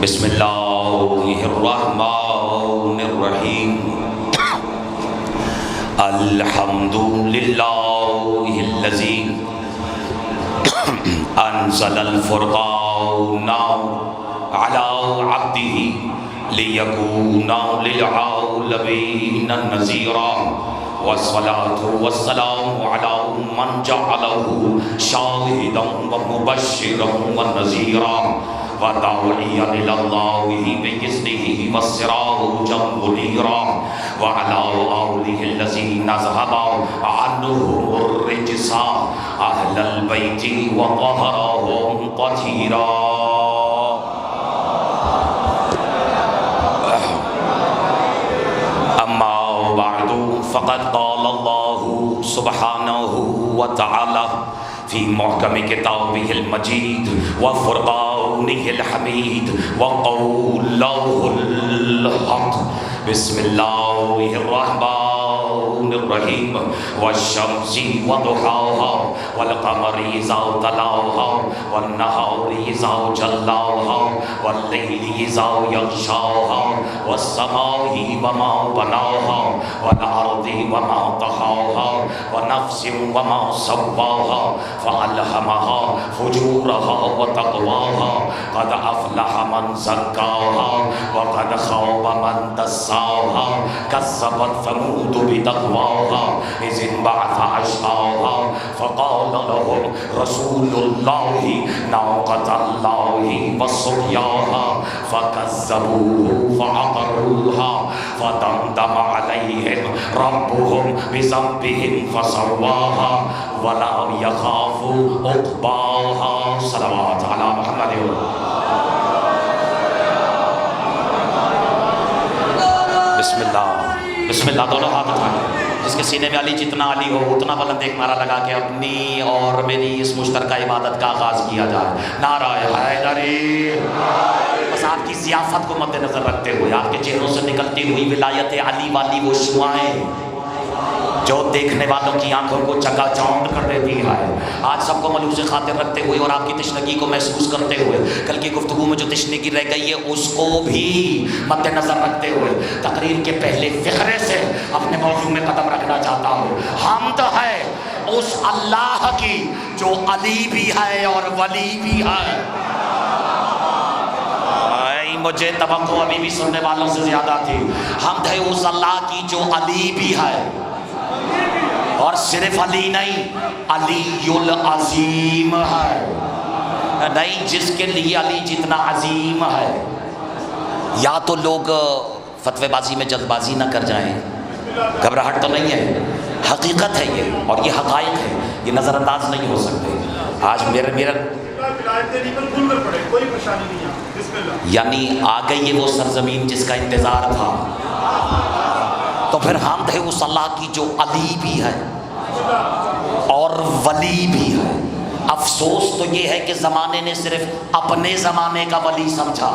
بسم اللہ الرحمن الرحیم الحمد للہ الذی انزل الفرقان علی عبدہ لیکون للعالمین نذیرا والصلاة والسلام علی من جعلہ شاہدا ومبشرا ونذیرا وداعیا الی اللہ بإذنہ وسراجا منیرا وعلی آلہ الذین اذھب عنہم الرجس اہل البیت وطہرہم تطہیرا. فقد قال اللہ سبحانہ وتعالی فی محکم کتابہ المجید وفرقانہ الحمید وقولہ الحق. بسم اللہ الرحمن الرحیم والشمس وضحاها والقمر اذا تلاها والنهار اذا جلاها والليل اذا يغشاها والسماء وما بناها والارض وما طحاها ونفس وما سواها فألهمها فجورها وتقواها قد أفلح من زكاها وقد خاب من دساها كذبت ثمود بتقواها إذ انبعث أشقاها فقال لهم رسول الله ناقة الله وسقياها فكذبوه فعقروها فدمدم عليهم ربهم بذنبهم فسواها ولا يخاف عقباها. صلوات على محمد. بسم اللہ بسم اللہ. دونوں ہاتھ اٹھائیں. جس کے سینے میں علی جتنا علی ہو اتنا بلند ایک نعرہ لگا کے اپنی اور میری اس مشترکہ عبادت کا آغاز کیا جائے. نعرہ حیدری. بس آپ کی ضیافت کو مد نظر رکھتے ہوئے آپ کے چہروں سے نکلتی ہوئی ولایت علی والی وہ شعائیں جو دیکھنے والوں کی آنکھوں کو چکا چوند کر دیتی ہے، آج سب کو ملوث خاطر رکھتے ہوئے اور آپ کی تشنگی کو محسوس کرتے ہوئے کل کی گفتگو میں جو تشنگی رہ گئی ہے اس کو بھی مد نظر رکھتے ہوئے تقریر کے پہلے فقرے سے اپنے موضوع میں قدم رکھنا چاہتا ہوں. حمد ہے اس اللہ کی جو علی بھی ہے اور ولی بھی ہے. مجھے توقع ابھی بھی سننے والوں سے زیادہ تھی. حمد ہے اس اللہ کی جو علی بھی ہے اور صرف علی نہیں، علی العظیم ہے. نہیں جس کے لیے علی جتنا عظیم ہے. یا تو لوگ فتوی بازی میں جلد بازی نہ کر جائیں، گھبراہٹ تو نہیں ہے، حقیقت ہے یہ اور یہ حقائق ہے، یہ نظر انداز نہیں ہو سکتے. آج میرا یعنی آ گئی ہے وہ سرزمین جس کا انتظار تھا. تو پھر حمد ہے اس اللہ کی جو علی بھی ہے اور ولی بھی ہے. افسوس تو یہ ہے کہ زمانے نے صرف اپنے زمانے کا ولی سمجھا.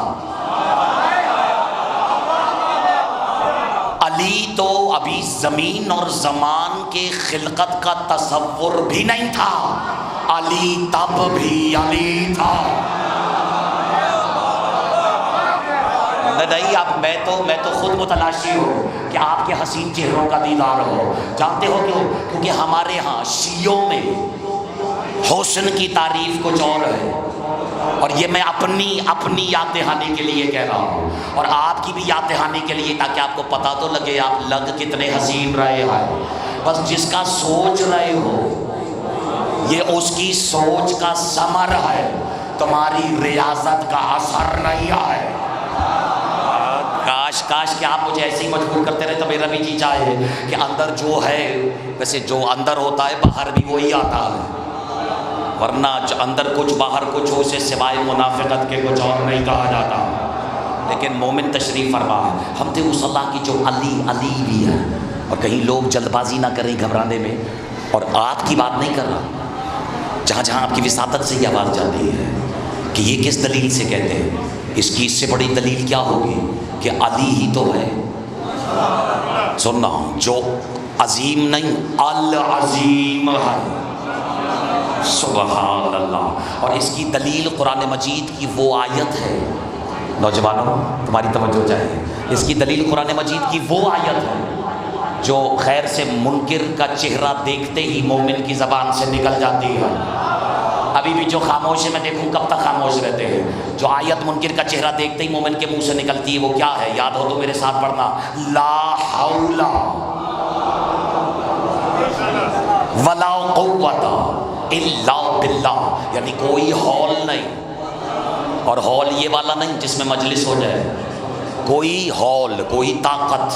علی تو ابھی زمین اور زمان کے خلقت کا تصور بھی نہیں تھا. علی تب بھی علی تھا. نہیں اب میں تو خود متلاشی ہوں کہ آپ کے حسین چہروں کا دیدار ہو. جانتے ہو کیوں؟ کیونکہ ہمارے ہاں شیعوں میں حسن کی تعریف کچھ اور ہے اور یہ میں اپنی یاد دہانی کے لیے کہہ رہا ہوں اور آپ کی بھی یاد دہانی کے لیے تاکہ آپ کو پتہ تو لگے آپ لگ کتنے حسین رہے ہیں. بس جس کا سوچ رہے ہو یہ اس کی سوچ کا ثمر ہے، تمہاری ریاضت کا اثر نہیں ہے. کاش کہ آپ مجھے ایسے ہی مجبور کرتے رہے تو میرا بھی جی چاہے کہ اندر جو ہے ویسے جو اندر ہوتا ہے باہر بھی وہی آتا ہے، ورنہ اندر کچھ باہر کچھ ہو اسے سوائے منافقت کے کچھ اور نہیں کہا جاتا. لیکن مومن تشریف فرما ہے. ہم تھے اس اللہ کی جو علی بھی ہے. اور کہیں لوگ جلد بازی نہ کریں گھبرانے میں. اور آپ کی بات نہیں کر رہا، جہاں جہاں آپ کی وساطت سے یہ آواز جاتی ہے کہ یہ کس دلیل سے کہتے ہیں، اس کی اس سے بڑی دلیل کیا ہوگی کہ علی ہی تو ہے. سننا جو عظیم نہیں العظیم ہے. سبحان اللہ. اور اس کی دلیل قرآن مجید کی وہ آیت ہے نوجوانوں تمہاری توجہ چاہیے، اس کی دلیل قرآن مجید کی وہ آیت ہے جو خیر سے منکر کا چہرہ دیکھتے ہی مومن کی زبان سے نکل جاتی ہے۔ ابھی بھی جو خاموش ہے میں دیکھوں کب تک خاموش رہتے ہیں۔ جو آیت منکر کا چہرہ دیکھتے ہی مومن کے منہ سے نکلتی ہے وہ کیا ہے؟ یاد ہو تو میرے ساتھ پڑھنا، لا حول ولا قوت الا باللہ، یعنی کوئی ہال نہیں، اور ہال یہ والا نہیں جس میں مجلس ہو جائے، کوئی ہال، کوئی طاقت،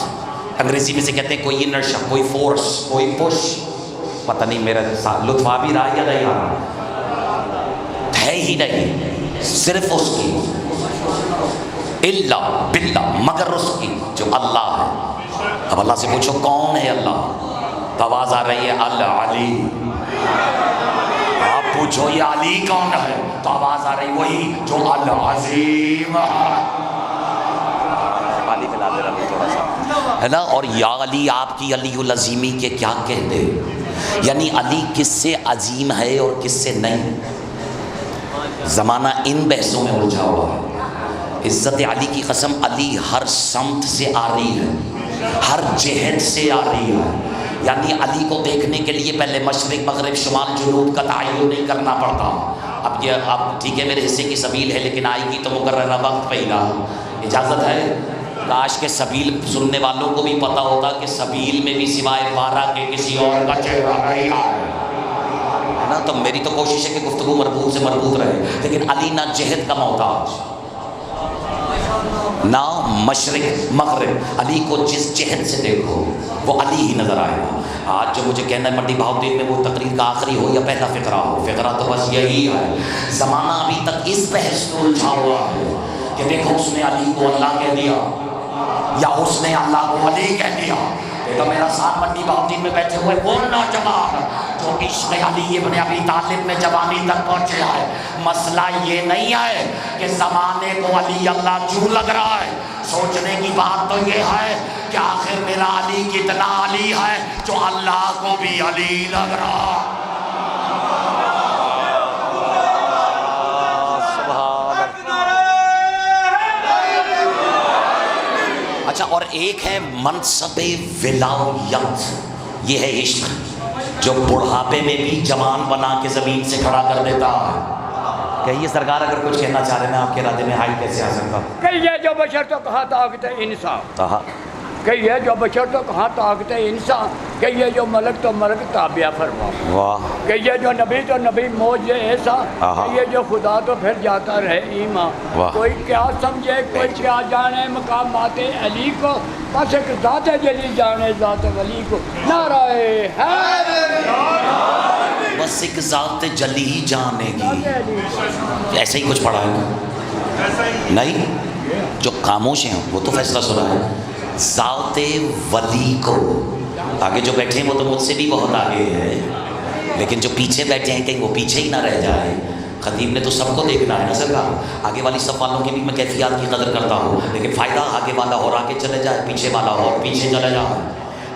انگریزی میں سے کہتے ہیں کوئی انرشا، کوئی فورس، کوئی پش، پتہ نہیں میرا لطف آ بھی رہا ہے یا نہیں آ رہا ہے ہی نہیں، صرف اس کی، الا باللہ، مگر اس کی جو اللہ ہے۔ اب اللہ سے پوچھو کون ہے اللہ؟ تو آواز آ رہی ہے العلی۔ آپ پوچھو یہ علی کون ہے؟ تو آواز آ رہی وہی جو العظیم علی ملا دے رہا تھوڑا سا ہے نا۔ اور یا علی، آپ کی علی العظیمی کے کیا کہتے، یعنی علی کس سے عظیم ہے اور کس سے نہیں؟ زمانہ ان بحثوں میں الجھا ہوا ہے۔ عزت علی کی قسم، علی ہر سمت سے آ رہی ہے، ہر جہت سے آ رہی ہے، یعنی علی کو دیکھنے کے لیے پہلے مشرق مغرب شمال جنوب کا تعین نہیں کرنا پڑتا۔ اب یہ اب ٹھیک ہے میرے حصے کی سبیل ہے لیکن آئے گی تو مقررہ وقت پہ ہی گا، اجازت ہے؟ کاش کے سبیل سننے والوں کو بھی پتہ ہوتا کہ سبیل میں بھی سوائے بارہ کے کسی اور کا چہرہ نہیں آئے نا۔ تو میری تو کوشش ہے کہ گفتگو مربوط سے مربوط رہے، لیکن علی نہ جہد کا محتاج نہ مشرق مغرب، علی کو جس جہد سے دیکھو وہ علی ہی نظر آئے گا۔ آج جو مجھے کہنا ہے منڈی بہاؤدین میں وہ تقریر کا آخری ہو یا پہلا فقرہ ہو، فقرہ تو بس یہی ہے۔ زمانہ ابھی تک اس بحث کو الجھا ہوا ہے کہ دیکھو اس نے علی کو اللہ کہہ دیا یا اس نے اللہ کو علی کہہ دیا۔ یہ تو میرا ساتھ منڈی بہاؤدین میں بیٹھے ہوئے وہ نوجوان جو عشق علی ابن ابی طالب میں جوانی تک پہنچے ہے، مسئلہ یہ نہیں ہے کہ زمانے کو علی اللہ کیوں لگ رہا ہے، سوچنے کی بات تو یہ ہے کہ آخر میرا علی کتنا علی ہے جو اللہ کو بھی علی لگ رہا ہے۔ اچھا، اور ایک ہے منصب ولایت، یہ ہے عشق جو بڑھاپے میں بھی جوان بنا کے زمین سے کھڑا کر دیتا ہے۔ کہیے سرکار اگر کچھ کہنا چاہ رہے ہیں آپ کے ارادے میں ہائی کیسے آ سکتا؟ کہیے جو بشر تو کہاں طاقت انسان، کہیے جو بشر تو کہاں طاقت انسان، کہیے جو ملک تو ملک تابعہ فرما، واہ، کہیے جو نبی تو نبی موج ایسا، کہیے جو خدا تو پھر جاتا رہے ایمان۔ کوئی کیا سمجھے کوئی کیا جانے مقامات علی کو، بس ایک ذات جلی جانے ذات ولی کو۔ نعرہ حیدر، بس ایک ذات جلی ہی جانے گی، ایسے ہی کچھ پڑھا ہے نہیں؟ جو خاموش ہیں وہ تو فیصلہ سنا ہے۔ ذات ولی کو، آگے جو بیٹھے ہیں وہ تو مجھ سے بھی بہت آگے ہے، لیکن جو پیچھے بیٹھے ہیں کہیں وہ پیچھے ہی نہ رہ جائے۔ خطیب نے تو سب کو دیکھنا ہے نا سرکار، آگے والی صف والوں کی بھی میں کیفیات کی قدر کرتا ہوں، لیکن فائدہ آگے والا اور آگے چلے جائے، پیچھے والا اور پیچھے چلے جائے،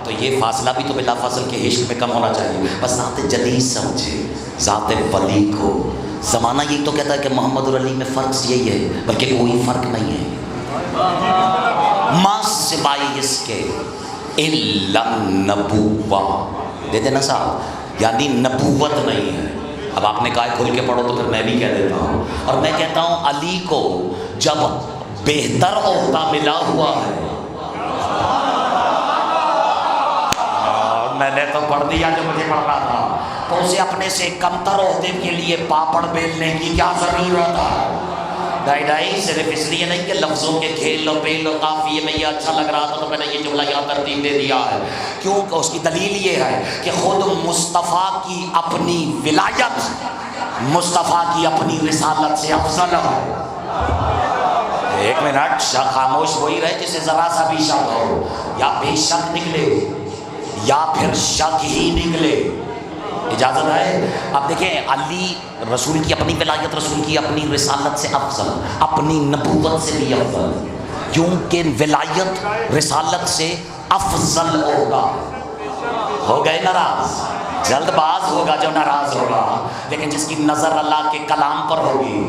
تو یہ فاصلہ بھی تو بلا فاصل کے عشق میں کم ہونا چاہیے۔ بس ذات جلی سمجھے، ذات ولی کو۔ زمانہ یہی تو کہتا ہے کہ محمد اور علی میں فرق یہی ہے، بلکہ کوئی فرق نہیں ہے، ماں سوائے اس کے الا نبوہ، دے دینا صاحب، یعنی نبوت نہیں ہے۔ اب آپ نے کہا کھل کے پڑھو تو پھر میں بھی کہہ دیتا ہوں، اور میں کہتا ہوں علی کو جب بہتر عہدہ ملا ہوا ہے، میں نے تو پڑھ دیا جو مجھے پڑھنا تھا، تو اسے اپنے سے کمتر عہدے کے لیے پاپڑ بیلنے کی کیا ضرورت ہے؟ ڈائی صرف اس لیے نہیں کہ لفظوں کے کھیل و پیل و قافیے میں یہ اچھا لگ رہا تھا تو میں نے یہ جملہ یہاں ترتیب دے دیا ہے، کیونکہ اس کی دلیل یہ ہے کہ خود مصطفیٰ کی اپنی ولایت مصطفیٰ کی اپنی رسالت سے افضل ہے۔ ایک منٹ، خاموش وہی رہے جسے ذرا سا بھی شک ہو، یا بے شک نکلے یا پھر شک ہی نکلے، اجازت ہے؟ اب دیکھیں، علی رسول کی اپنی ولایت، رسول کی اپنی رسالت سے افضل، اپنی نبوت سے بھی افضل، کیونکہ ولایت رسالت سے افضل ہوگا۔ ہو گئے ناراض؟ جلد باز ہوگا جو ناراض ہوگا، لیکن جس کی نظر اللہ کے کلام پر ہوگی،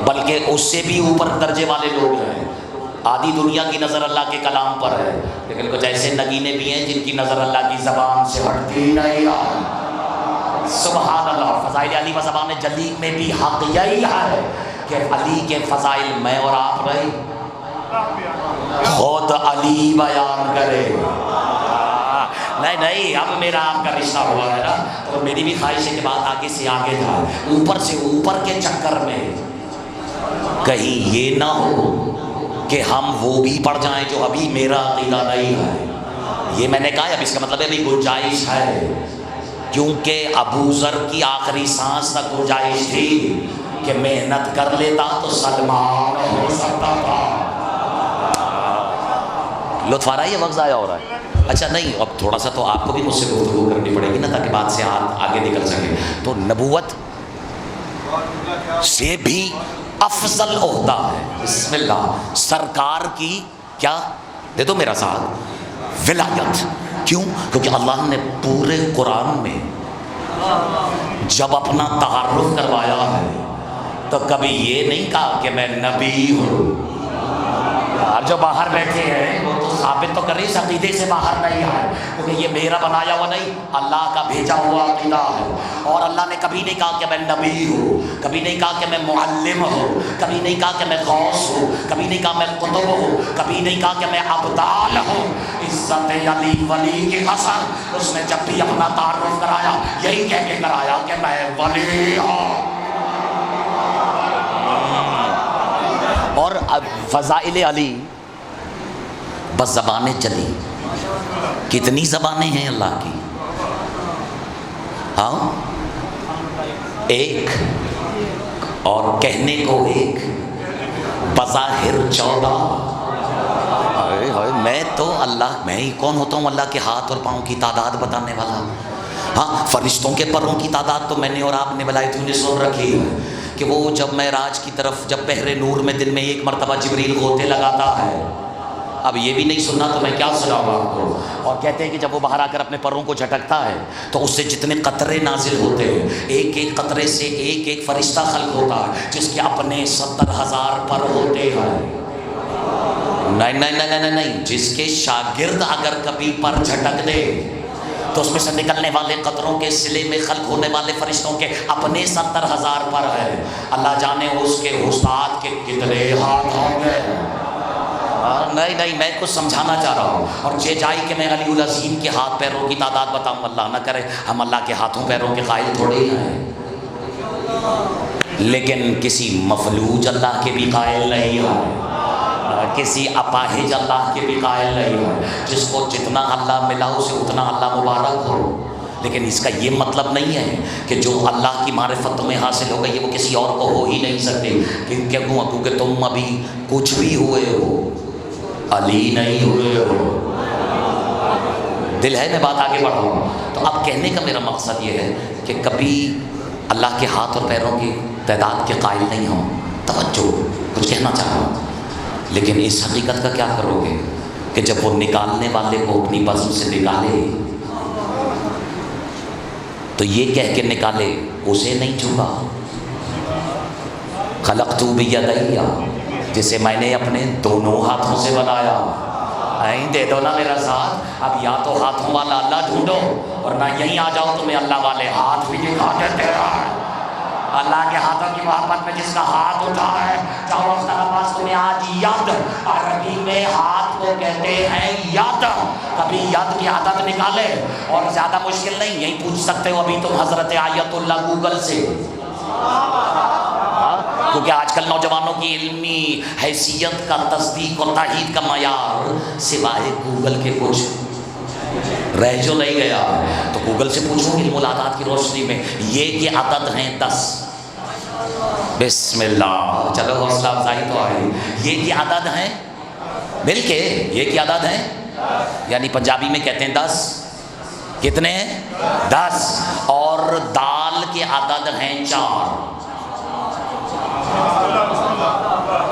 بلکہ اس سے بھی اوپر درجے والے لوگ ہیں. آدھی دنیا کی نظر اللہ کے کلام پر ہے، لیکن کچھ ایسے نگینے بھی ہیں جن کی نظر اللہ کی زبان سے ہٹتی نہیں ہے. سبحان اللہ. فضائل علی و زبان جلی میں بھی حق یہی ہے کہ علی کے فضائل میں اور آپ رہے خود علی بیان کرے. نہیں اب میرا آپ کا رشتہ ہوا ہے نا، تو میری بھی خواہش ہے کہ بات آگے سے آگے جائے. اوپر سے اوپر کے چکر میں کہیں یہ نہ ہو کہ ہم وہ بھی پڑھ جائیں جو ابھی میرا عقیدہ نہیں ہے. یہ میں نے کہا اب اس کا مطلب ہے بھی گنجائش ہے، کیونکہ ابو ذر کی آخری سانس تک گنجائش تھی کہ محنت کر لیتا تو سلمان ہو سکتا تھا. لطف آ رہا ہے، یہ وقت ضائع ہو رہا ہے؟ اچھا نہیں، اب تھوڑا سا تو آپ کو بھی مجھ سے گفتگو کرنی پڑے گی نا، تاکہ بات سے آگے نکل سکے. تو نبوت سے بھی افضل عہدہ ہے. بسم اللہ. سرکار کی کیا دے دو میرا ساتھ، ولایت. کیوں؟ کیونکہ اللہ نے پورے قرآن میں جب اپنا تعارف کروایا ہے تو کبھی یہ نہیں کہا کہ میں نبی ہوں. جو باہر بیٹھے ہیں وہ تو ثابت تو کریں، اس عقیدے سے باہر نہیں آئے، کیونکہ یہ میرا بنایا ہوا نہیں، اللہ کا بھیجا ہوا عقیدہ ہے. اور اللہ نے کبھی نہیں کہا کہ میں نبی ہوں، کبھی نہیں کہا کہ میں معلم ہوں، کبھی نہیں کہا کہ میں غوث ہوں، کبھی نہیں کہا میں قطب ہوں، کبھی نہیں کہا کہ میں ابدال ہوں. عزت علی ولی کی قسم اس نے جب بھی اپنا تعارف کرایا یہی کہہ کے کرایا کہ میں ولی ہوں. اور فضائل علی بس زبانیں چلی. کتنی زبانیں ہیں اللہ کی؟ ہاں، ایک، اور کہنے کو ایک، بظاہر 14. میں تو اللہ، میں ہی کون ہوتا ہوں اللہ کے ہاتھ اور پاؤں کی تعداد بتانے والا. ہاں، فرشتوں کے پروں کی تعداد تو میں نے اور آپ نے ولایتوں نے سن رکھی ہے کہ وہ جب معراج کی طرف، جب پہرے نور میں دن میں ایک مرتبہ جبریل غوطے لگاتا ہے. اب یہ بھی نہیں سننا تو میں کیا سناؤں گا آپ کو. اور کہتے ہیں کہ جب وہ باہر آ کر اپنے پروں کو جھٹکتا ہے تو اس سے جتنے قطرے نازل ہوتے ہیں، ایک ایک قطرے سے ایک ایک فرشتہ خلق ہوتا ہے جس کے اپنے 70,000 پر ہوتے ہیں. نہیں، جس کے شاگرد اگر کبھی پر جھٹک دے تو اس میں سے نکلنے والے قطروں کے سلے میں خلق ہونے والے فرشتوں کے اپنے 70,000 پر ہے. اللہ جانے اس کے استاد کے کتنے ہاتھ ہوں گے. نہیں، میں کچھ سمجھانا چاہ رہا ہوں. اور یہ جائی کہ میں علی العظیم کے ہاتھ پیروں کی تعداد بتاؤں، اللہ نہ کرے. ہم اللہ کے ہاتھوں پیروں کے قائل تھوڑے ہی ہیں، لیکن کسی مفلوج اللہ کے بھی قائل نہیں ہیں، کسی اپاہج اللہ کے بھی قائل نہیں ہے. جس کو جتنا اللہ ملا اسے اتنا اللہ مبارک ہو. لیکن اس کا یہ مطلب نہیں ہے کہ جو اللہ کی معرفت تمہیں حاصل ہو گئی وہ کسی اور کو ہو ہی نہیں سکتے. کیونکہ تم ابھی کچھ بھی ہوئے ہو، علی نہیں ہوئے ہو. دل ہے میں بات آگے بڑھا ہوں. تو اب کہنے کا میرا مقصد یہ ہے کہ کبھی اللہ کے ہاتھ اور پیروں کی تعداد کے قائل نہیں ہوں. توجہ، کچھ کہنا چاہ رہا ہوں. لیکن اس حقیقت کا کیا کرو گے کہ جب وہ نکالنے والے کو اپنی بزم سے نکالے تو یہ کہہ کے نکالے اسے نہیں چھپا. خلقت بیدی، جسے میں نے اپنے دونوں ہاتھوں سے بنایا. دے دو نا میرا ساتھ. اب یا تو ہاتھوں والا اللہ ڈھونڈو، اور نہ یہیں آ جاؤ تمہیں اللہ والے ہاتھ بھی دکھا دیتے ہیں. اللہ کے ہاتھوں کی محبت میں جس کا ہاتھ اٹھا ہے، چاہو اختلاف تمہیں آج ید، عربی میں ہاتھ کو کہتے ہیں ید. کبھی ید کی عدد نکالے، اور زیادہ مشکل نہیں، یہی پوچھ سکتے ہو ابھی تم حضرت آیت اللہ گوگل سے، کیونکہ آج کل نوجوانوں کی علمی حیثیت کا تصدیق اور تائید کا معیار سوائے گوگل کے کچھ رہ جو نہیں گیا. تو گوگل سے پوچھو علم العداد کی روشنی میں یہ کہ عدد ہیں 10. بسم اللہ، چلو حوصلہ افزائی تو آئی. یہ کہ عدد ہیں مل کے، یہ کہ عدد ہیں، یعنی پنجابی میں کہتے ہیں 10. کتنے ہیں؟ 10. اور دال کے عدد ہیں 4.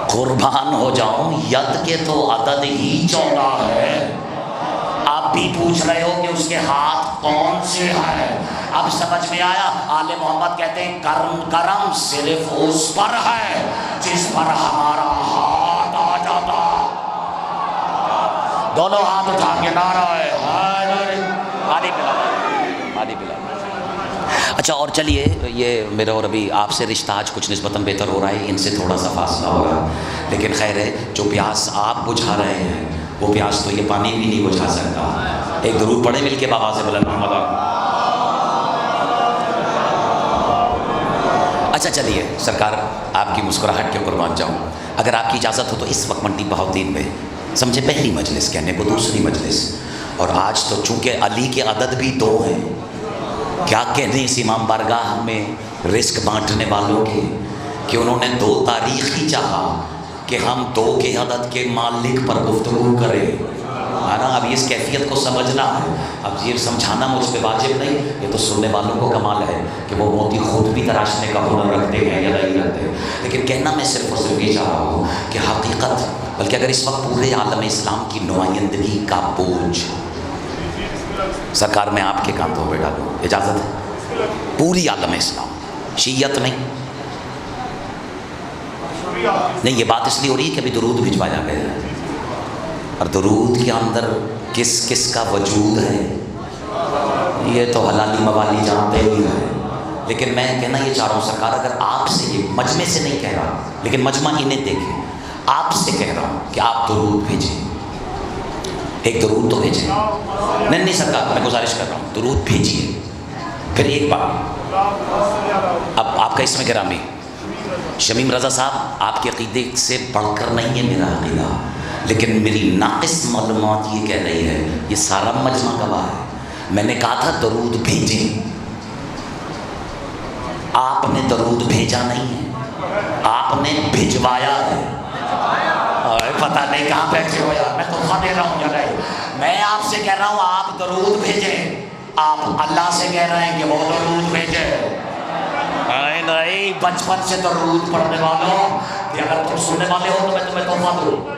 قربان ہو جاؤں، ید کے تو عدد ہی 14 ہے. اب بھی پوچھ رہے ہو کہ اس کے ہاتھ کون سے ہیں. اب سمجھ میں آیا. آل محمد کہتے ہیں کرم صرف اس پر ہے جس پر ہمارا ہاتھ آ جاتا. دونوں ہاتھ اٹھا کے نعرہ ہے پانی پلا پانی پلا. اچھا اور چلیے یہ میرا اور ابھی آپ سے رشتہ آج کچھ نسبتاً بہتر ہو رہا ہے, ان سے تھوڑا سا فاصلہ ہوگا, لیکن خیر ہے جو پیاس آپ بجھا رہے ہیں وہ پیاس تو یہ پانی بھی نہیں بجھا سکتا. ایک درود پڑھیں مل کے بابا سے بلند محمد. اچھا چلیے سرکار آپ کی مسکراہٹ کے قربان جاؤں. اگر آپ کی اجازت ہو تو اس وقت منڈی بہاؤدین میں سمجھے پہلی مجلس کہنے کو دوسری مجلس, اور آج تو چونکہ علی کے عدد بھی 2 ہیں, کیا کہنے اس امام بارگاہ میں رزق بانٹنے والوں کے کہ انہوں نے 2 تاریخ ہی چاہا کہ ہم 2 کے عدد کے مالک پر گفتگو کریں, ہے نا. اب اس کیفیت کو سمجھنا ہے, اب یہ سمجھانا مجھ پہ واجب نہیں, یہ تو سننے والوں کو کمال ہے کہ وہ موتی خود بھی تراشنے کا ہنر رکھتے ہیں یا نہیں رکھتے ہیں. لیکن کہنا میں صرف اور صرف یہ چاہ رہا ہوں کہ حقیقت, بلکہ اگر اس وقت پورے عالم اسلام کی نمائندگی کا بوجھ سرکار میں آپ کے کاندھوں پہ ڈالوں, اجازت ہے؟ پوری عالم اسلام, شیعت نہیں, یہ بات اس لیے ہو رہی ہے کہ ابھی درود بھجوایا گیا ہے, اور درود کے اندر کس کس کا وجود ہے یہ تو حلالی موالی جانتے ہی ہیں. لیکن میں کہنا یہ چاہ رہا ہوں سرکار, اگر آپ سے, یہ مجمع سے نہیں کہہ رہا لیکن مجمع انہیں دیکھیں, آپ سے کہہ رہا ہوں کہ آپ درود بھیجیں, ایک درود تو بھیجیں. نہیں سرکار میں گزارش کر رہا ہوں درود بھیجیے. پھر ایک بات, اب آپ کا اس میں گرامی شمیم رضا صاحب, آپ کے عقیدے سے بڑھ کر نہیں ہے میرا عقیدہ, لیکن میری ناقص معلومات یہ کہہ رہی ہے, یہ سارا مجمع گواہ ہے, میں نے کہا تھا درود بھیجیں, آپ نے درود بھیجا نہیں ہے, آپ نے بھجوایا ہے. پتہ نہیں کہاں بیٹھے ہو یار, میں تحفہ دے رہا ہوں یا نہیں. میں آپ سے کہہ رہا ہوں آپ درود بھیجیں, آپ اللہ سے کہہ رہے ہیں کہ وہ درود بھیجیں. نہیں بچپن سے درود پڑھنے والوں کہ اگر تم سننے والے ہو تو میں تمہیں تحفہ دوں.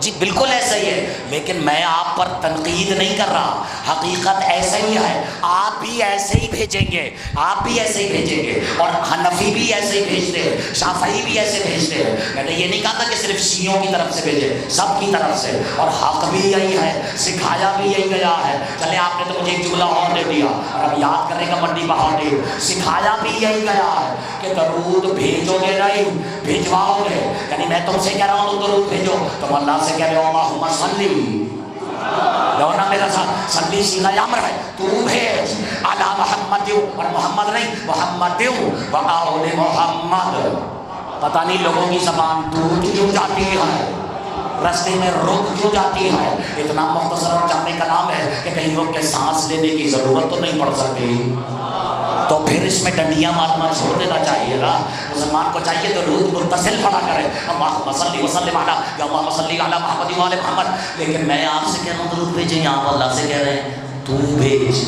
جی بالکل ایسا ہی ہے, لیکن میں آپ پر تنقید نہیں کر رہا, حقیقت ایسا ہی ہے. آپ بھی ایسے ہی بھیجیں گے, آپ بھی ایسے ہی بھیجیں گے, اور حنفی بھی ایسے ہی بھیجتے ہیں, شافعی بھی ایسے بھیجتے ہیں. میں نے یہ نہیں کہا تھا کہ صرف شیعوں کی طرف سے بھیجے, سب کی طرف سے, اور حق بھی یہی ہے, سکھایا بھی یہی گیا ہے. چلے آپ نے تو مجھے ایک جملہ اور دے دیا, اور اب یاد کرنے کا منڈی بہاؤدین, سکھایا بھی یہی گیا ہے کہ درود بھیجو گے نہیں بھیجواؤ گے. یعنی میں تم سے کہہ رہا ہوں تو درود بھیجو, تم اللہ سے کہہ رہے ہو اللہم صلی, لونا میرا ساتھ صلی سیغہ امر ہے, تو بھیج علی محمد, اور محمد نہیں محمد و آل محمد. پتہ نہیں لوگوں کی زبان ٹوٹ کیوں جاتی ہے, رستے میں رک کیوں جاتی ہے. اتنا مختصر اور جامع کلام ہے کہ کہیں رک کے سانس لینے کی ضرورت تو نہیں پڑ سکتی, تو پھر اس میں ڈنڈیاں مارنا چھوڑ دینا چاہیے نا. مسلمان کو چاہیے تو درود متصل پڑھا کرے, اللہم صلی وسلم علی, یا اللہم صلی علی محمد و آل محمد. لیکن میں آپ سے کہہ رہا ہوں درود بھیجیں, آپ اللہ سے کہہ رہے ہیں تو بھیج.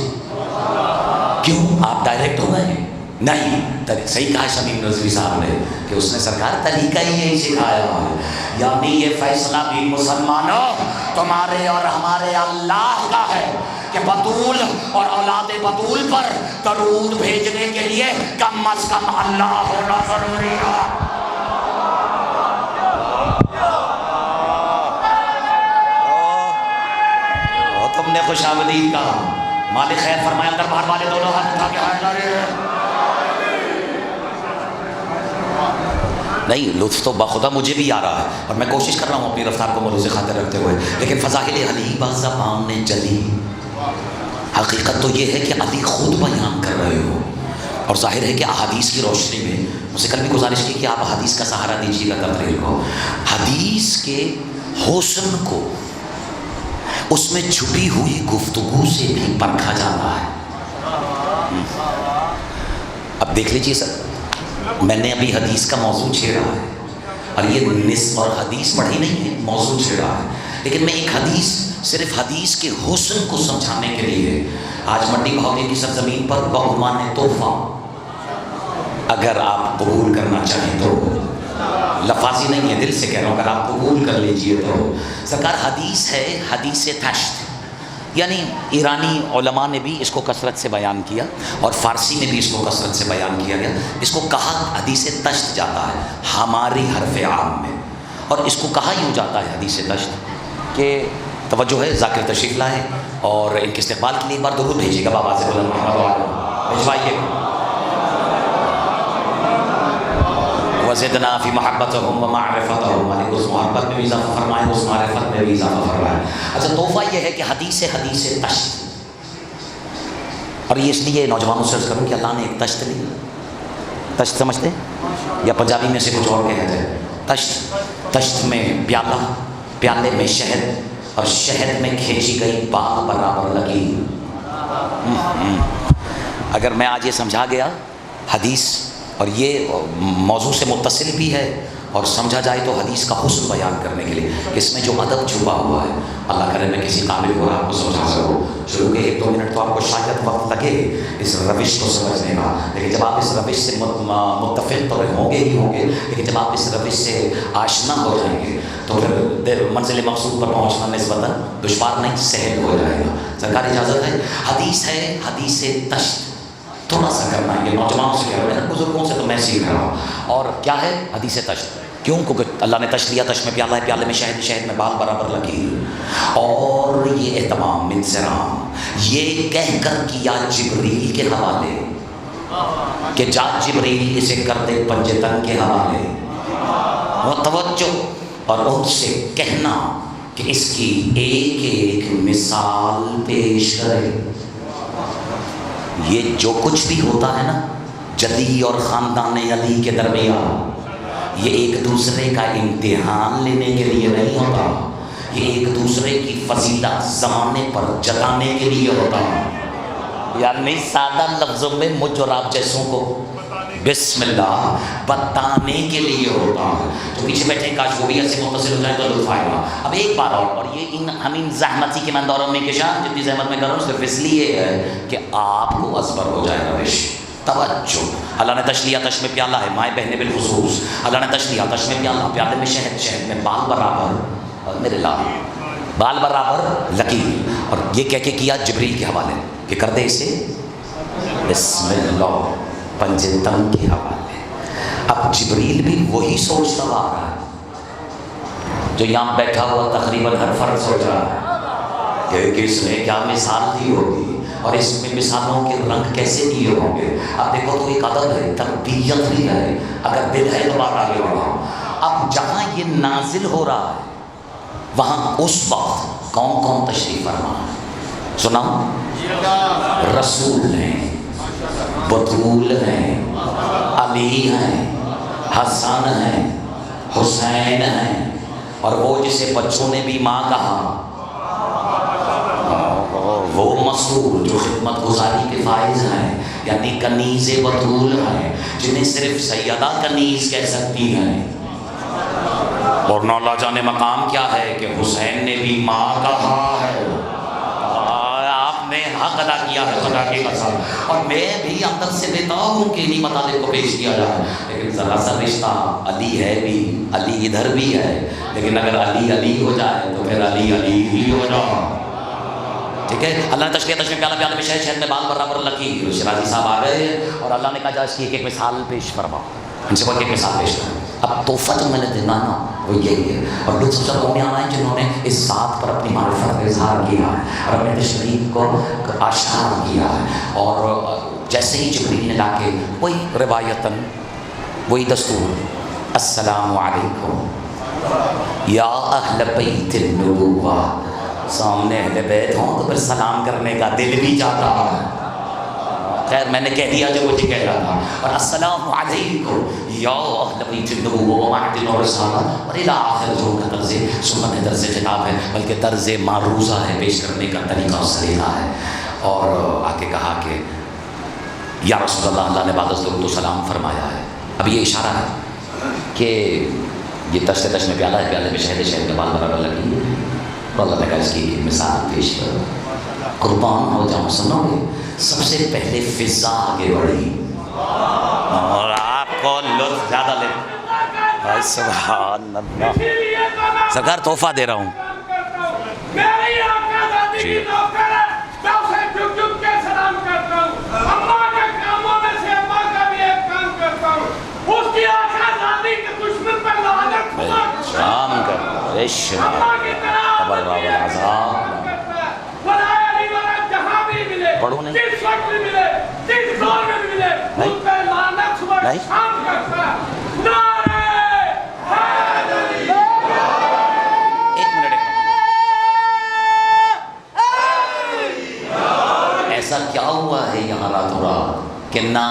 کیوں آپ ڈائریکٹ ہو گئے؟ نہیں, صحیح کہا شمیم رضوی صاحب نے کہ اس نے سرکار طریقہ ہی یہی سکھایا ہے. یعنی یہ فیصلہ بھی مسلمانوں تمہارے اور ہمارے اللہ کا ہے کہ بطول اور اولاد بطول پر درود بھیجنے کے لیے کم از کم اللہ ہونا ضروری ہے. تم نے خوش آمدید کہا, مالک خیر فرمائے, اندر باہر والے دونوں ہاتھ اٹھا کے ہائے. نہیں لطف تو بخدا مجھے بھی آ رہا ہے, اور میں کوشش کر رہا ہوں اپنی رفتار کو مروز خاطر رکھتے ہوئے, لیکن فضائل علی باز زبان نے جلی. حقیقت تو یہ ہے کہ علی خود بیان کر رہے ہو, اور ظاہر ہے کہ احادیث کی روشنی میں مجھ سے کل بھی گزارش کی کہ آپ حدیث کا سہارا دیجیے گا تقریر کو. حدیث کے حسن کو اس میں چھپی ہوئی گفتگو سے بھی پرکھا جاتا ہے. اب دیکھ لیجیے سر, میں نے ابھی حدیث کا موضوع چھیڑا ہے, اور یہ نصف اور حدیث پڑھی نہیں ہے, موضوع چھیڑا ہے, لیکن میں ایک حدیث, صرف حدیث کے حسن کو سمجھانے کے لیے آج منڈی بہاؤدین کی سرزمین پر بعنوان تحفہ, اگر آپ قبول کرنا چاہیں تو, لفاظی نہیں ہے, دل سے کہہ رہا ہوں, اگر آپ قبول کر لیجئے تو. سرکار حدیث ہے, حدیث تشت, یعنی ایرانی علماء نے بھی اس کو کثرت سے بیان کیا اور فارسی میں بھی اس کو کثرت سے بیان کیا گیا. اس کو کہا حدیث تشت جاتا ہے ہماری حرف عام میں, اور اس کو کہا یوں جاتا ہے حدیث تشت کہ توجہ ہے, ذاکر تشریف لائے اور ان کے استقبال کے لیے ایک بار درود بھیجیے گا بابا سے بھیجوائیے. وزدنا فی محبتہم و معرفتہم, اس محبت میں بھی اضافہ فرمائے, اس معرفت میں بھی اضافہ فرمائے. اچھا تحفہ یہ ہے کہ حدیث تشت, اور یہ اس لیے نوجوانوں سے عرض کروں کہ اللہ نے ایک تشت لی. تشت سمجھتے یا پنجابی میں سے کچھ اور کہتے ہیں تشت. تشت میں پیالہ, پیالے میں شہد, اور شہد میں کھینچی گئی بال برابر لگی. اگر میں آج یہ سمجھا گیا حدیث, اور یہ موضوع سے متصل بھی ہے, اور سمجھا جائے تو حدیث کا حسن بیان کرنے کے لیے اس میں جو ادب چھپا ہوا ہے, اللہ کرے میں کسی قابل کو آپ کو سمجھا سکوں. شروع کے 1-2 منٹ تو آپ کو شاید وقت لگے اس روش کو سمجھنے کا, لیکن جب آپ اس روش سے متفق تو ہوں گے ہی ہوں گے, لیکن جب آپ اس روش سے آشنا ہو جائیں گے تو پھر منزل مقصود پر پہنچنا نسبتاً دشوار نہیں, سہل ہو جائے گا. سرکار اجازت ہے, حدیث ہے حدیث تشت. تھوڑا سا کرنا ہے, یہ نوجوانوں سے کہہ رہے ہیں, بزرگوں سے تو میں سیکھ رہا ہوں. اور کیا ہے حدیث تشت؟ کیوں؟ کیونکہ اللہ نے تشت لیا, تشت میں پیالہ ہے, پیالے میں شہد, شہد میں بال برابر لگی. اور یہ اہتمام انصرام یہ کہہ کر کیا جبریل کے حوالے کہ جا جبریل اسے کر دے پنجے تن کے حوالے. وہ توجہ, اور ان سے کہنا کہ اس کی ایک ایک مثال پیش کرے. یہ جو کچھ بھی ہوتا ہے نا جدی اور خاندان علی کے درمیان, یہ ایک دوسرے کا امتحان لینے کے لیے نہیں ہوتا, یہ ایک دوسرے کی فضیلت زمانے پر جتانے کے لیے ہوتا. یعنی سادہ لفظوں میں مجھ اور آپ جیسوں کو بسم اللہ بتانے کے لیے ہوتا ہے. جو پیچھے بیٹھے کاش وہ بھی ایسے متصل ہو جائے تو لطف آئے گا. اب ایک بار اور یہ ہم ان زحمتی کے مندوروں میں کہ شاہ جتنی زحمت میں کروں صرف اس لیے ہے کہ آپ کو ازبر ہو جائے روش. توجہ, اللہ نے تش لیا, تش میں پیالہ ہے, مائیں بہنیں بالخصوص, اللہ نے تش لیا, تش میں پیالہ, پیالے میں شہد, شہد میں بال برابر, میرے لال بال برابر لکیر. اور یہ کہہ کے کیا جبریل کے حوالے کہ کر دے اسے بسم اللہ پنجے تن کے حوالے. اب جبریل بھی وہی سوچتا آ رہا ہے جو یہاں بیٹھا ہوا تقریباً ہر فرد سوچ رہا ہے کہ اس نے کیا مثال دی ہوگی اور اس میں مثالوں کے رنگ کیسے دیے ہوں گے. اب دیکھو تو ایک عدد ہے, تربیت بھی ہے, اگر دل ہے تو بات آگے بڑھا. اب جہاں یہ نازل ہو رہا ہے وہاں اس وقت کون کون تشریف فرما ہے سنا؟ رسول ہیں, بطول ہیں, علی ہیں, حسن ہیں, حسین ہیں, اور وہ جسے بچوں نے بھی ماں کہا وہ مسرور جو خدمت گزاری کے فائز ہیں, یعنی کنیز بطول ہیں جنہیں صرف سیدہ کنیز کہہ سکتی ہیں. اور نولا جانے مقام کیا ہے کہ حسین نے بھی ماں کہا ہے. آپ نے حق ادا کیا ہے خدا کی قسم, اور میں بھی اندر سے بےتاب ہوں کہ انہیں مطالب کو پیش کیا جائے. لیکن ذرا سا رشتہ علی ہے بھی, علی ادھر بھی ہے, لیکن اگر علی علی ہو جائے تو پھر علی علی ہی ہو جائے. ٹھیک ہے, اللہ نے تشریح پیالہ, پیالے میں شہد, شہد میں بال برابر لکیر. شیرازی صاحب آ گئے اور اللہ نے کہا جا اس کی ایک ایک مثال پیش فرما. ان سے کوئی ایک مثال پیش کریں. اب تحفہ جو میں نے دینا نا وہ یہی ہے, اور لوگ سب سے لوگ آنا ہے جنہوں نے اس ذات پر اپنی معرفت کا اظہار کیا ہے اور اپنے تشریف کو آشکار کیا ہے. اور جیسے ہی جبریل نے لا کے وہی روایتاً وہی دستور, السلام علیکم یا اہل بیت النبوہ, سامنے اہل بیت ہوں تو پھر سلام کرنے کا دل بھی چاہتا ہے. خیر میں نے کہہ دیا جو مجھے کہہ رہا تھا. اور السلام علیکم یا اہل بیت النبوہ ومعدن و رسالہ, اور الی آخر جو کا طرز سنت ہے, طرز خطاب ہے, بلکہ طرز معروضہ ہے, پیش کرنے کا طریقہ اور سلیقہ ہے. اور آگے کہا کہ یا رسول اللہ, اللہ نے بعد از درود و سلام فرمایا ہے. اب یہ اشارہ ہے کہ یہ تش میں پیالہ ہے, پیالے میں شہد, شہد میں بال برابر لگی. تو اللہ نے کہا اس کی مثال پیش کرو. قربان ہو جاؤں, سنو گے سب سے پہلے فضا آگے بڑھی اور آپ کو لطف زیادہ لے. سبحان اللہ, سرکار تحفہ دے رہا ہوں. جی نوکر ہے، میں اسے جھک جھک کے سلام کرتا ہوں. اماں کے کاموں میں سے اماں کا بھی ایک کام کرتا ہوں. اس کی آنکھ آزادی کے دشمن پر لعنت خدا شام کر عشق اماں کی طرح خبر راول عذاب خدائے علی والا جہاں بھی ملے، پڑھو نہیں. جس وقت بھی ملے، جس دور میں بھی ملے، نہیں. اس پہ لعنت صبح نہیں. شام کرتا ہے. نعرہ حیدری. ایک منٹ ایسا کیا ہوا ہے یہاں راتوں رات کہ نہ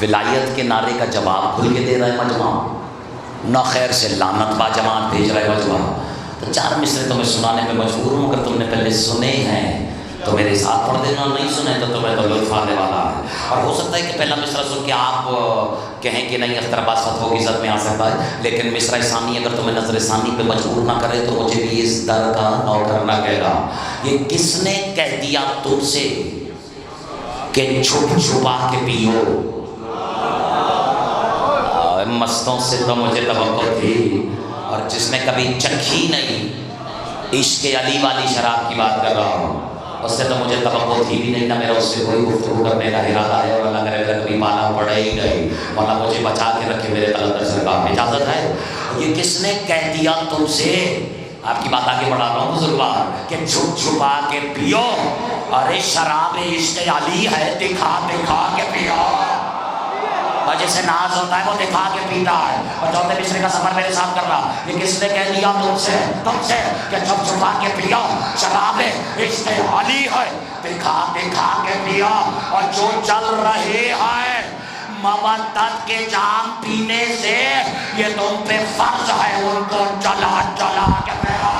ولایت کے نعرے کا جواب کھل کے دے رہا ہے مجمع، نہ خیر سے لعنت با جماعت بھیج رہا ہے مجمع. تو چار مصرے تمہیں سنانے میں مجبور ہوں. اگر تم نے پہلے سنے ہیں تو میرے ساتھ پڑھ دینا، نہیں سنے تو تمہیں تو لطف آنے والا ہے. اور ہو سکتا ہے کہ پہلا مصرع سن کے آپ کہیں کہ نہیں اخترباس فتحوں کی زد میں آ سکتا ہے، لیکن مصرع ثانی اگر تمہیں نظر ثانی پہ مجبور نہ کرے تو مجھے بھی اس در کا نوکر نہ کہے گا. یہ کس نے کہہ دیا تم سے کہ چھپ چھپا کے پیو؟ مستوں سے تو مجھے توقع تھی، اور جس نے کبھی چکھی نہیں عشق علی والی شراب کی بات کر رہا ہوں، اس سے تو مجھے توقع تھی بھی نہیں، نہ میرا اس سے کوئی گفتگو کرنے کا ارادہ ہے، اور اللہ کرے میرا کبھی پالا پڑے ہی نہیں. مولا مجھے بچا کے رکھے میرے قلندر سرکار میں. اجازت ہے؟ یہ کس نے کہہ دیا تم سے، آپ کی بات آگے بڑھا رہا ہوں بزرگوار، کہ چھپ چھپا کے پیو؟ ارے شراب عشق علی ہے، دکھا دکھا کے پیو. اور جسے ناز ہوتا ہے وہ دکھا کے پیتا ہے. اور چوتھے مصرے کا سفر میرے ساتھ کر رہا، یہ کس نے کہہ دیا تم سے کہ چھپ چھپا کے پیو؟ شراب عشق علی ہے، دکھا دکھا کے پیو. اور جو چل رہے ہیں مودت کے جام پینے سے، یہ تم پہ فرض ہے ان کو جلا جلا کے پیو.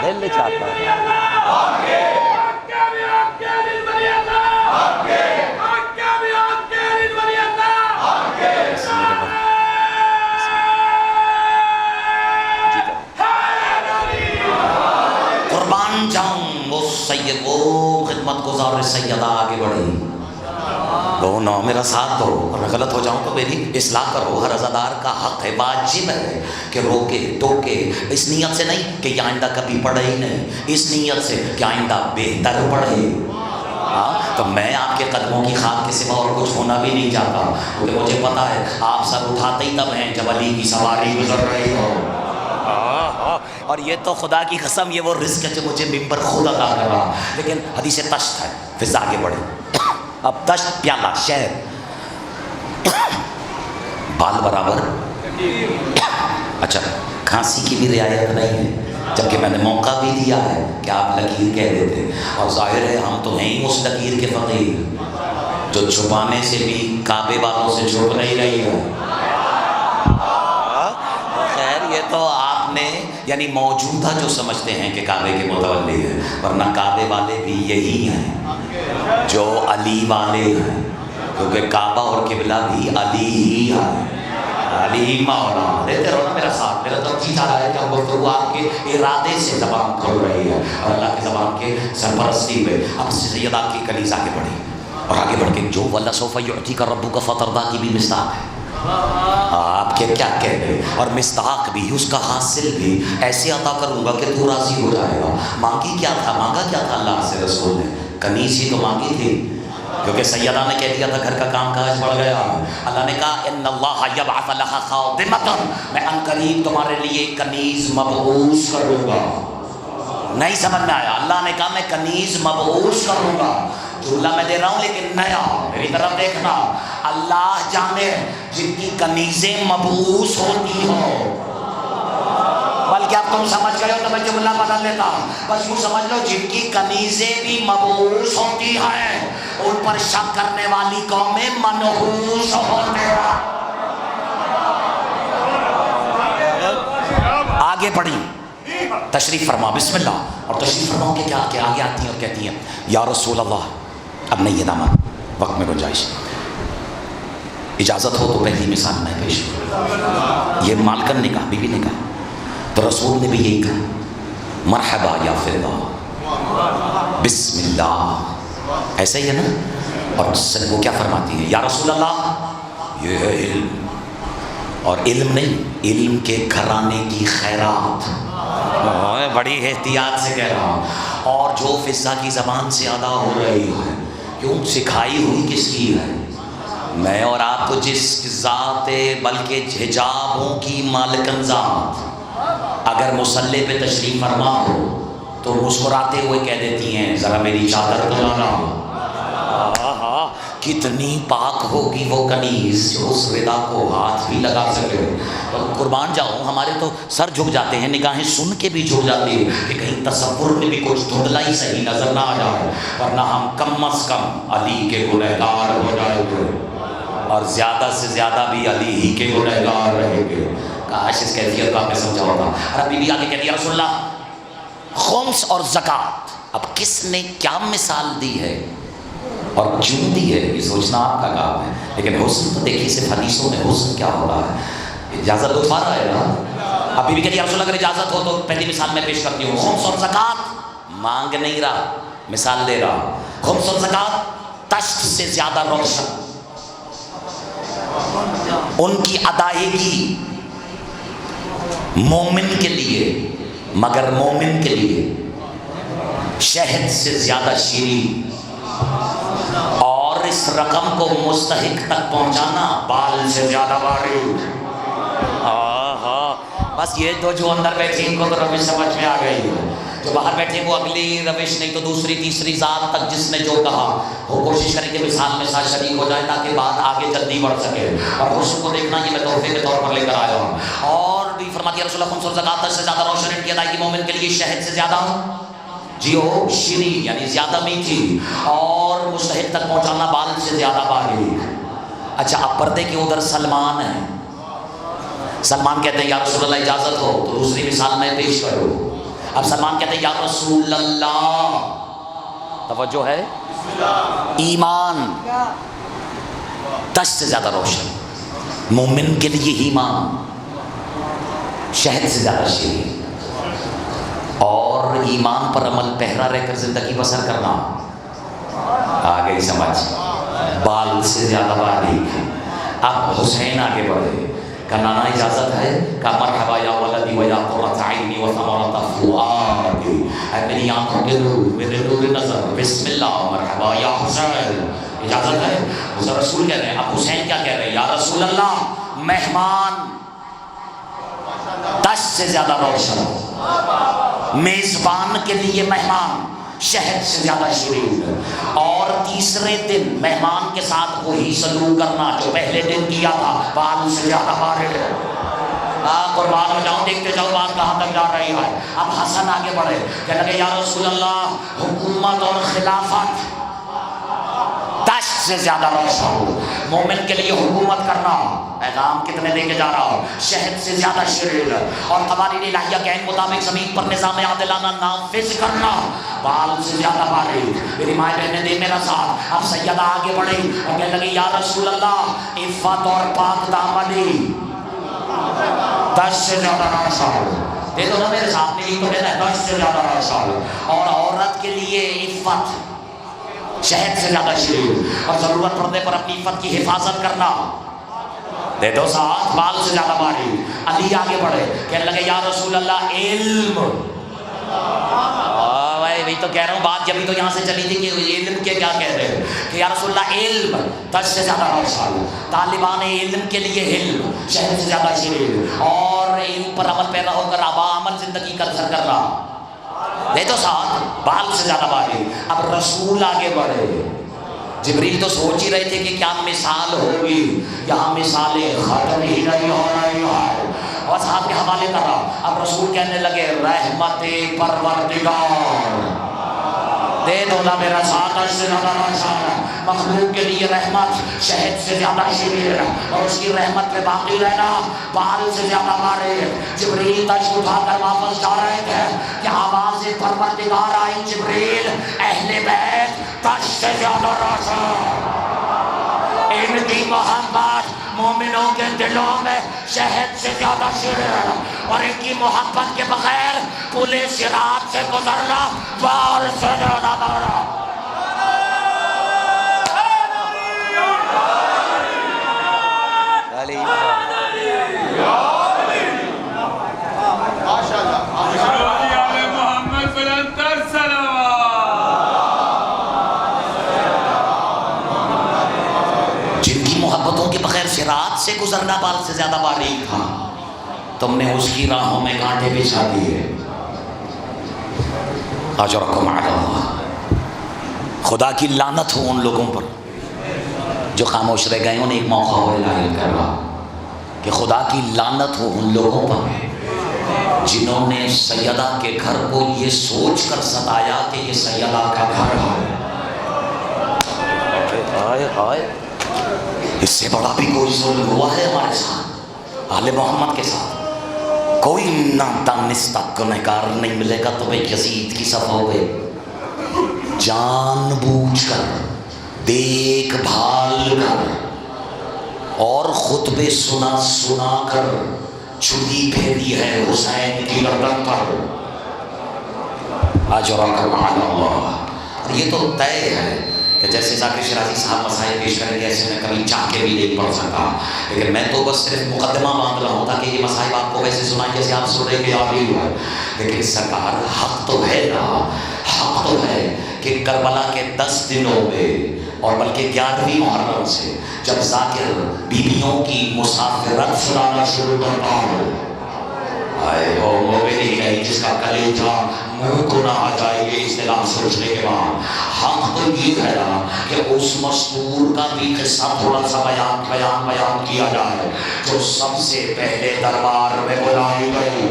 دل چاہتا ہے قربان جاؤں وہ سید، وہ خدمت گزار سیدہ آگے بڑھی. دو نو میرا ساتھ دو، اور میں غلط ہو جاؤں تو میری اصلاح کرو. ہر عزادار کا حق ہے، واجب ہے کہ روکے ٹوکے، اس نیت سے نہیں کہ یہ آئندہ کبھی پڑھے ہی نہیں، اس نیت سے کہ آئندہ بہتر پڑھے. ہاں تو میں آپ کے قدموں کی خاک کے سوا اور کچھ ہونا بھی نہیں چاہتا، کیونکہ مجھے پتا ہے آپ سر اٹھاتے ہی تب ہیں جب علی کی سواری گزر رہی ہو. اور یہ تو خدا کی قسم یہ وہ رزق ہے جو مجھے ممبر خود عطا کر رہا. لیکن حدیث تشت ہے، فضا آگے بڑھے. اب تشت پیالہ شہر بال برابر. اچھا کھانسی کی بھی رعایت نہیں ہے، جبکہ میں نے موقع بھی دیا ہے کہ آپ لکیر کہہ دیتے. اور ظاہر ہے ہم تو ہیں ہی اس لکیر کے فقیر جو چھپانے سے بھی کعبے والوں سے چھپ نہیں رہی ہے. خیر یہ تو آپ نے یعنی موجودہ جو سمجھتے ہیں کہ کعبے کے متولی ہے، ورنہ کعبے والے بھی یہی ہیں جو علی والے ہیں، کیونکہ کعبہ اور قبلہ بھی علی ہی ہے. علی مولا دیتے رہو نا میرا ساتھ. میرا تو جی چاہ رہا ہے کہ گفتگو آپ کے ارادے سے زبان کھل رہی ہے، اور اللہ کی زبان کے سرپرستی پہ اب سیدہ کی کلیز آگے بڑھی. اور آگے بڑھ کے جو وَلَسَوْفَ يُعْتِيكَ رَبُّكَ فَتَرْضَىٰ کی بھی مصداق ہے. آپ کے کیا کہنے، اور مصداق بھی اس کا حاصل بھی ایسے عطا کروں گا کہ تو راضی ہو جائے گا. مانگی کیا تھا، مانگا کیا تھا اللہ سے رسول نے؟ کنیز ہی تو مانگی تھی، کیونکہ سیدہ نے کہہ دیا تھا گھر کا کام کاج بڑھ گیا. اللہ نے کہا ان اللہ یبعث لها خادمۃ، میں عنقریب تمہارے لیے کنیز مبعوث کروں گا. نہیں سمجھ میں آیا؟ اللہ نے کہا میں کنیز مبعوث کروں گا. چولہا میں دے رہا ہوں لیکن نیا. میری طرف دیکھنا، اللہ جانے جن کی کنیزیں مبعوث ہوتی ہوں. بلکہ اب تم سمجھ گئے ہو تو میں جملہ بدل لیتا ہوں، بس یوں سمجھ لو جن کی کنیزیں بھی مبعوث ہوتی ہیں ان پر شک کرنے والی قومیں منحوس ہوتے ہیں. آگے بڑھی، تشریف فرما، بسم اللہ. اور تشریف فرماؤ کہ کیا کہ آگے آتی ہیں اور کہتی ہیں یا رسول اللہ. اب نہیں یہ دامن، وقت میں گنجائش، اجازت ہو تو پہلی مثال میں پیش. یہ مالکن نے کہا، بیوی نے کہا تو رسول نے بھی یہی کہا مرحبا یا فضا، بسم اللہ ایسا ہی ہے نا. اور وہ کیا فرماتی ہے؟ یا رسول اللہ یہ ہے علم، اور علم نہیں، علم کے گھرانے کی خیرات. بڑی احتیاط سے کہہ رہا ہوں. اور جو فضا کی زبان سے ادا ہو رہی ہے، کیوں سکھائی ہوئی کس کی ہے؟ میں اور آپ کو جس ذات بلکہ حجابوں کی مالکن ذات اگر مصلی پہ تشریف فرما ہو تو مسکراتے ہوئے کہہ دیتی ہیں ذرا میری چادر تو لانا. کتنی پاک ہوگی وہ کنیز جو اس ردا کو ہاتھ بھی لگا سکے. قربان جاؤں، ہمارے تو سر جھک جاتے ہیں، نگاہیں سن کے بھی جھک جاتی ہیں کہ کہیں تصور میں بھی کچھ دھندلا ہی صحیح نظر نہ آ جائے، ورنہ ہم کم از کم علی کے گنہگار ہو جائیں گے اور زیادہ سے زیادہ بھی علی ہی کے گنہگار رہیں گے. کاش اس کیفیت کو آپ نے سمجھا ہوتا. اور ابھی بھی آگے کہہ دیا رسول اللہ خمس اور زکوٰۃ. اب کس نے کیا مثال دی ہے اور کیوں دی ہے یہ سوچنا آپ کا کام ہے، لیکن حسن تو دیکھیے صرف حدیثوں میں حسن کیا ہو رہا ہے. اجازت اٹھا رہا ہے نا. ابھی بھی کہہ دیا رسول اللہ اگر اجازت ہو تو پہلی مثال میں پیش کرتی ہوں. خمس اور زکوٰۃ مانگ نہیں رہا، مثال دے رہا. خمس اور زکوٰۃ تشت سے زیادہ روشن، ان کی ادائیگی مومن کے لیے، مگر مومن کے لیے شہد سے زیادہ شیریں، اور اس رقم کو مستحق تک پہنچانا بال سے زیادہ باریک. بس یہ دو جو اندر بیٹھے ان کو تو روش سمجھ میں آ گئی ہے، جو باہر بیٹھے وہ اگلی روش نہیں تو دوسری تیسری ذات تک جس نے جو کہا وہ کوشش کریں کہ مثال میں ساتھ شریک ہو جائے تاکہ بات آگے جلدی بڑھ سکے. اور حسن کو دیکھنا یہ میں تحفے کے طور پر لے کر آیا ہوں. اور بھی فرماتی ہے رسول اللہ خمس اور زکوٰۃ سے زیادہ روشن، ان کی ادائیگی مومن کے لیے شہد سے زیادہ جی ہو شیریں یعنی زیادہ میٹھی، اور مستحق تک پہنچانا بال سے زیادہ باریک. اچھا اب پردے کے ادھر سلمان ہیں. سلمان کہتے ہیں یا رسول اللہ اجازت ہو تو دوسری مثال میں پیش کرو. اب سلمان کہتے ہیں یا رسول اللہ، توجہ ہے، ایمان تشت سے زیادہ روشن، مومن کے لیے ایمان شہد سے زیادہ شیریں، اور ایمان پر عمل پہرا رہ کر زندگی بسر کرنا آ گئی سمجھ، بال سے زیادہ باریک. اب حسین آگے بڑھے کہ نانا اجازت ہے کہ مرحبا یا ولدی و یا قرۃ عینی و ثمرۃ فؤادی، اے میری آنکھوں کے نور، میرے نور نظر، بسم اللہ مرحبا یا حسین. اجازت ہے؟ رسول کہہ رہے ہیں. اب حسین کیا کہہ رہے ہیں؟ یا رسول اللہ مہمان تشت سے زیادہ روشن، میزبان کے لیے مہمان شہد سے زیادہ شیریں، اور تیسرے دن مہمان کے ساتھ وہی سلوک کرنا جو پہلے دن کیا تھا بال سے زیادہ باریک. قربان ہو جاؤں، دیکھتے جاؤ بات کہاں تک جا رہی ہے. اب حسن آگے بڑھے کہنے لگے یا رسول اللہ حکومت اور خلافت تشت سے زیادہ روشن ہو، مومن کے لیے حکومت کرنا، پیغام کتنے دے کے جا رہا ہو، شہد سے زیادہ شیریں، اور قوانین الہیہ کے مطابق زمین پر نظام عادلانہ نافذ کرنا بال سے زیادہ باریک. میری مائیں بہنیں دے میرا ساتھ. اب سیدہ آگے بڑھی اور کہنے لگی یا رسول اللہ عفت اور پاک دامنی تشت سے زیادہ روشن ہو. دے دو نا میرے ساتھ میں، یہ تو کہتا ہے تشت سے زیادہ روشن ہو، اور عورت کے لیے عفت شہد سے زیادہ شیریں، اور ضرورت پڑنے پر اپنی عفت کی حفاظت کرنا دے دو ساتھ بال سے زیادہ باریک. علی آگے بڑھے کہنے لگے یا رسول اللہ علم. وہی تو کہہ رہا ہوں بات جبھی تو یہاں سے چلی تھی کہ علم کے کیا کہہ رہے ہیں کہ یا رسول اللہ علم تشت سے زیادہ روشن، طالبان علم کے لیے علم شہد سے زیادہ شیریں، اور علم پر عمل پیدا ہو کر ابا عمل زندگی کا سر کرنا دے تو ساتھ بال سے زیادہ باریک. اب رسول آگے بڑھے. جبریل تو سوچ ہی رہے تھے کہ کیا مثال ہوگی، یہاں مثالیں ختم ہی نہیں ہو رہی ہے، اور صاحب کے حوالے کر رہا. اب رسول کہنے لگے رحمت پروردگار دے دو نا میرا ساتھ. سے زیادہ روشن، مخلوق کے لیے رحمت شہد سے زیادہ شیریں، اور اس کی رحمت پہ باقی رہنا بال سے زیادہ باریک. جبریل تشریف اٹھا کر واپس جا رہے تھے کہ آواز پروردگار آئی، جبریل اہل بیت تشت سے زیادہ روشن، ان کی محبت مومنوں کے دلوں میں شہد سے زیادہ شیریں، اور ان کی محبت کے بغیر پل صراط سے گزرنا بال سے زیادہ باریک. سے گزرنا بال سے زیادہ باریک تھا، تم نے اس کی راہوں میں کانٹے بچھا دیے۔ اجرکم علی اللہ، خدا کی لعنت ہو ان لوگوں پر جو خاموش رہ گئے۔ انہیں ایک موقع ہو اعلان کر رہا کہ خدا کی لعنت ہو ان لوگوں پر جنہوں نے سیدہ کے گھر کو یہ سوچ کر ستایا کہ یہ سیدہ کا گھر ہے۔ اس سے بڑا بھی کوئی ظلم ہوا ہے ہمارے ساتھ، آل محمد کے ساتھ؟ کوئی نادانستہ گنہگار نہیں ملے گا تمہیں یزید کی صفوں پہ جان بوجھ کر، دیکھ بھال کر اور خطبے سنا سنا کر چھری پھیری ہے حسین کی گردن پر۔ اجرکم علی اللہ۔ اور یہ تو طے ہے کہ جیسے ذاکر شیرازی صاحب مسائل پیش کریں گے ایسے میں کبھی چاہ کے بھی نہیں پڑھ سکتا، لیکن میں تو بس صرف مقدمہ باندھ رہا ہوں تاکہ یہ مسائل آپ کو ویسے سنائیں جیسے آپ سن رہے کہ یاد ہی ہوا۔ لیکن سرکار حق تو ہے نا، حق تو ہے کہ کربلا کے 10 دنوں میں اور بلکہ 11ویں محرم سے جب ذاکر بیویوں کی مسافرت سنانا شروع کرتا ہو، آئے وہ مومنی نہیں جس کا کلیجہ منہ کو نہ آ جائے گی اصطلاح سوچنے کے بعد۔ حق تو یہ ہے نا کہ اس مستور کا بھی قصہ تھوڑا سا بیان کیا جائے جو سب سے پہلے دربار میں بلائی گئی۔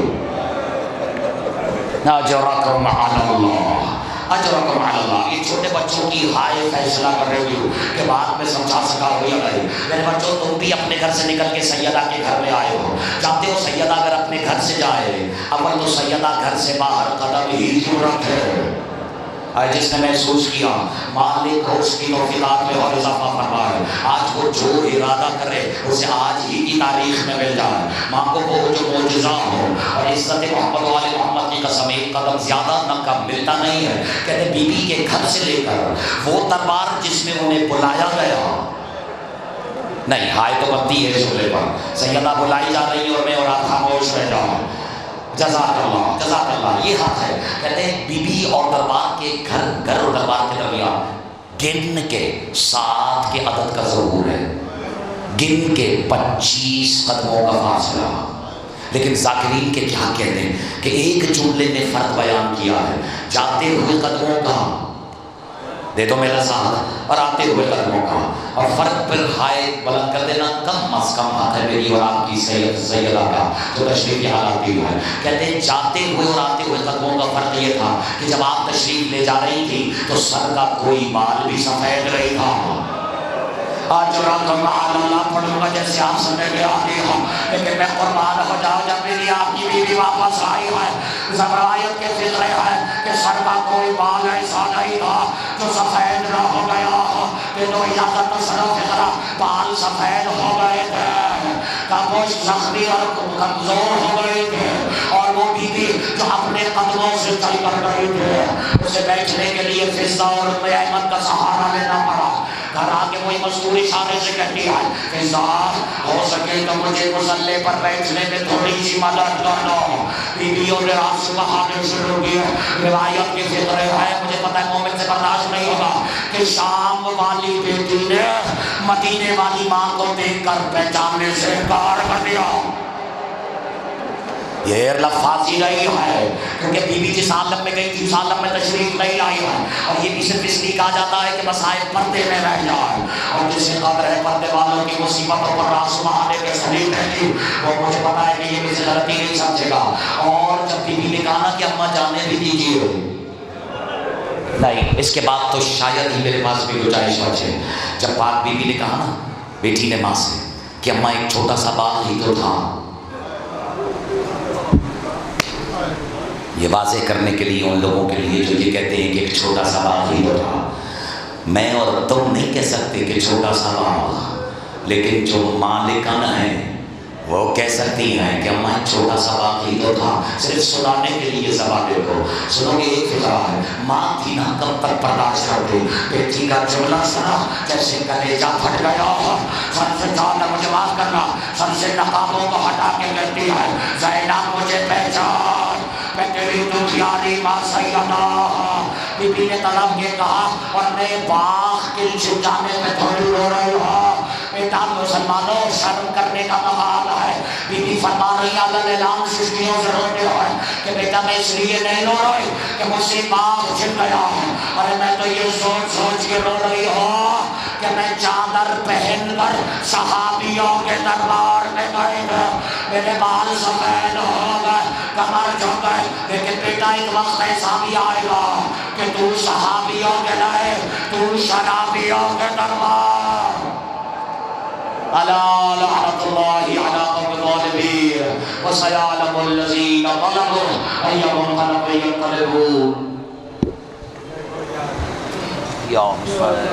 اجرکم علی اللہ، اجرکم علی اللہ۔ یہ چھوٹے بچوں کی ہائے فیصلہ کر رہی ہوں کہ بعد میں سمجھا سکا ہو یا نہیں۔ میرے بچوں تم بھی اپنے گھر سے نکل کے سیدہ کے گھر میں آئے ہو، جانتے ہو سیدہ اگر اپنے گھر سے جائے اول تو سیدہ گھر سے باہر قدم ہی کیوں رکھے؟ جس نے محسوس کیا مالک اس کی توفیقات میں اور اضافہ فرمائے، آج وہ جو ارادہ کرے اسے آج ہی کی تاریخ میں مل جائے۔ ماں کو وہ جو معجزہ ہو، اور عزت محمد والے محمد کی قسم ایک قدم زیادہ نہ کم ملتا نہیں ہے۔ کہتے بی بی کے گھر سے لے کر وہ دربار جس میں انہیں بلایا گیا، نہیں ہائے تو بنتی ہے جملے پر، سیدہ بلائی جا رہی اور میں اور آپ خاموش رہ جاؤں۔ جزاک اللہ، جزاک اللہ، یہ حق ہے۔ کہتے ہیں بی بی اور دربار کے گھر اور دربار کے درمیان گن کے 7 کے عدد کا ضرور ہے، گن کے 25 قدموں کا فاصلہ۔ لیکن ذاکرین کے کیا کہتے ہیں کہ ایک جملے نے فرق بیان کیا ہے، جاتے ہوئے قدموں کا دے دو میرا ساتھ اور آتے ہوئے قدموں کا، اور فرق پھر ہائے بلند کر دینا کم از کم حق ہے میری اور آپ کی سیدہ کا جو تشریف یہاں لاتی ہے۔ کہتے ہیں جاتے ہوئے اور آتے ہوئے قدموں کا فرق یہ تھا کہ جب آپ تشریف لے جا رہی تھی تو سر کا کوئی بال بھی سفید نہیں تھا۔ آج رات اللہ پڑھوں گا جیسے آپ سمجھ میں آتی ہوں، لیکن میں قربان ہو جاؤ جب میری آپ کی بیوی واپس آئی ہے، زبرائیت کے فکرے ہے کہ سر کا کوئی بال ایسا نہیں تھا جو سفید نہ ہو گیا، کہ تو اجازت تصرف فکرہ بال سفید ہو گئے تھے، کابوش زخمی اور کمزور ہو گئے تھے، اور وہ بیوی جو اپنے قدموں سے چل کر گئی تھے اسے بیٹھنے کے لیے فضہ اور احمد کا سہارا لینا پڑا۔ گھر آگے وہی مزدور اشارے سے کہتی ہے فضا ہو سکے تو مجھے مصلے پر بیٹھنے میں تھوڑی سی مدد کر دو۔ بیویوں نے رات سے بہانے شروع کیے، روایت کے فکرے ہے، مجھے پتہ ہے مومن سے برداشت نہیں ہوگا کہ شام والی بیٹی نے مدینے والی ماں کو دیکھ کر پہچاننے سے انکار کر دیا۔ یہ لفاظی نہیں ہے کیونکہ بی بی جس عالم میں گئی تھی اس عالم میں تشریف نہیں لائی ہے، اور یہ بھی صرف اس لیے کہا جاتا ہے کہ مسائل پردے میں رہ جائے، اور جسے قدر ہے پردے والوں کی مصیبتوں پر راس بہانے کے سلیب رہتی، وہ مجھے پتا ہے کہ یہ مجھے غلطی نہیں سمجھے گا۔ اور جب بی بی نے کہا کہ اماں جانے بھی دیجیے، نہیں اس کے بعد تو شاید ہی میرے پاس بھی گنجائش بچے، جب پاک بی بی نے کہا نا بیٹی نے ماں سے کہ اماں ایک چھوٹا سا باغ ہی تو تھا، یہ واضح کرنے کے لیے ان لوگوں کے لیے جو یہ کہتے ہیں کہ ایک چھوٹا سا باغ ہی تو تھا، میں اور تم نہیں کہہ سکتے کہ چھوٹا سا باغ، لیکن جو مالکان ہیں وہ کہہ سکتی ہیں کہ اماں ایک چھوٹا سا باغ ہی تو تھا۔ صرف سنانے کے لیے زبانیں کو سنو گے ایک فکرہ ہے، ماں تھی نا کب تک برداشت کرتے، بیٹی کا جملہ سنا جیسے کلیجہ پھٹ گیا، سر سے جانا مجھے معاف کرنا، سر سے نقابوں کو ہٹا کے کہتی ہے زینب مجھے پہچان، میں تیری تو پیاری ماں سیدہ۔ بی بی نے طلب یہ کہا اور میں باغ کے نیچے جانے میں تھوڑی رو رہی ہوں، بیٹا مسلمانوں شرم کرنے کا مقام ہے. بی بی فرما رہی اللہ اعلان سشتیوں سے روتے ہوئے کہ بیٹا میں اس لیے نہیں رو رہی کہ مجھ سے باغ چھن گیا ہے. ارے میں تو یہ سوچ کے رو رہی ہوں کہ میں چادر پہن کر صحابیوں کے دربار میں گئی ہوں. میرے بال سفید ہو گئے, کمر جھک گئے, لیکن بیٹا ایک وقت ایسا بھی آئے گا کہ تو صحابیوں کے لئے, تو شرابیوں کے دربار. الا لعنت اللہ علی الظالمین وسیعلم الذین ظلموا ای منقلب ینقلبون. یا